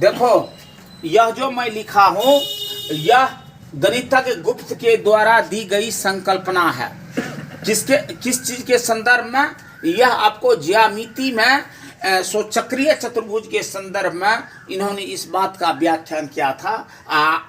देखो यह जो मैं लिखा हूं यह गणितज्ञ गुप्त के द्वारा दी गई संकल्पना है। किस चीज के संदर्भ में? यह आपको ज्यामिति में चक्रीय चतुर्भुज के संदर्भ में इन्होंने इस बात का व्याख्यान किया था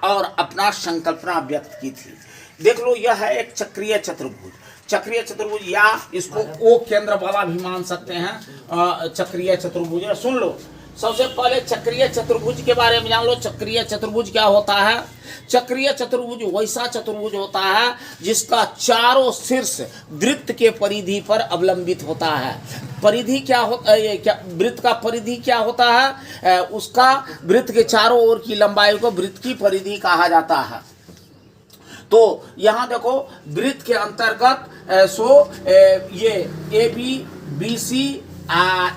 और अपना संकल्पना व्यक्त की थी। देख लो, यह है एक चक्रीय चतुर्भुज। चक्रीय चतुर्भुज या इसको ओ केंद्र वाला भी मान सकते हैं। चक्रीय चतुर्भुज है। सुन लो, सबसे पहले चक्रीय चतुर्भुज के बारे में जान लो। चक्रीय चतुर्भुज क्या होता है? चक्रीय चतुर्भुज वैसा चतुर्भुज होता है जिसका चारों शीर्ष वृत्त के परिधि पर अवलंबित होता है। परिधि क्या होता है? क्या वृत्त का परिधि क्या होता है? उसका वृत्त के चारों ओर की लंबाई को वृत्त की परिधि कहा जाता है। तो यहाँ देखो, वृत्त के अंतर्गत ये ए बी बी सी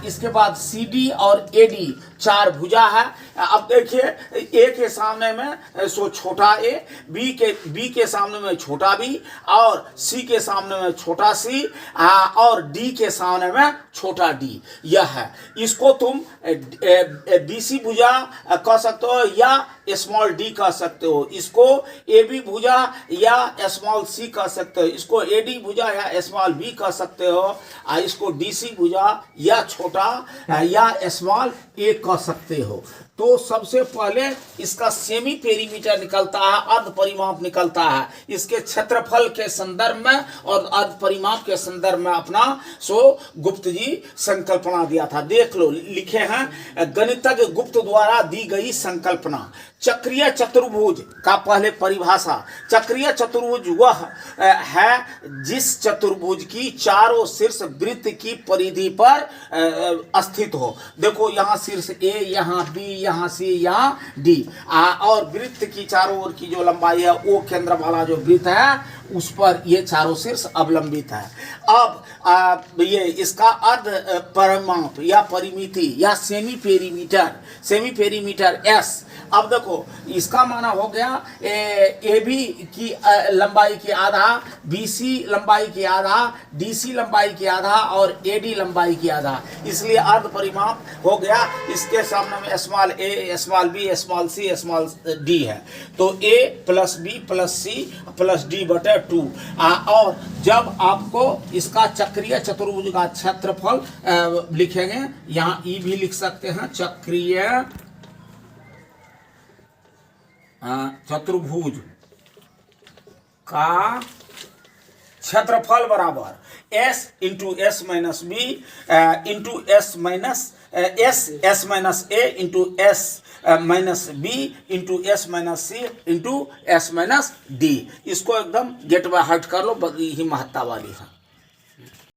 इसके बाद सी डी और ए डी चार भुजा है। अब देखिए, ए के सामने में छोटा ए, बी के सामने में छोटा बी और सी के सामने में छोटा सी और डी के सामने में छोटा डी। यह है, इसको तुम बी सी भुजा कह सकते हो या स्मॉल डी कह सकते हो। इसको ए बी भुजा या स्मॉल सी कह सकते हो। इसको ए डी भुजा या स्मॉल बी कह सकते हो। इसको डी सी भुजा या छोटा या स्मॉल ए कह सकते हो। तो सबसे पहले इसका सेमी पेरीमीटर निकलता है, अर्ध परिमाप निकलता है। इसके क्षेत्रफल के संदर्भ में और अर्ध परिमाप के संदर्भ में अपना गुप्त जी संकल्पना दिया था। देख लो, लिखे हैं गणितज्ञ गुप्त द्वारा दी गई संकल्पना। चक्रीय चतुर्भुज का पहले परिभाषा। चक्रीय चतुर्भुज वह है जिस चतुर्भुज की चारों शीर्ष वृत्त की परिधि पर स्थित हो। देखो, यहाँ शीर्ष ए, यहाँ बी, यहाँ सी, यहाँ डी और वृत्त की चारों ओर की जो लंबाई है वो केंद्र वाला जो वृत्त है उस पर ये चारों शीर्ष अवलंबित है। अब ये इसका अर्ध परिमाप या परिमिति या सेमी पेरीमीटर एस। अब देखो, इसका माना हो गया ए बी की लंबाई की आधा, बी सी लंबाई की आधा, डी सी लंबाई की आधा और ए डी लंबाई की आधा। इसलिए अर्ध परिमाप हो गया। इसके सामने में small A, small B, small C, small D है। तो A plus B plus C plus D बटे 2। और जब आपको इसका चक्रीय चतुर्भुज का क्षेत्रफल लिखेंगे, यहाँ ई भी लिख सकते हैं, चक्रीय चतुर्भुज का क्षेत्रफल बराबर S into S minus B into S minus S minus A into S minus B into S minus C into S minus D. इसको एकदम गेट बाय हार्ट कर लो, ही महत्ता वाली है।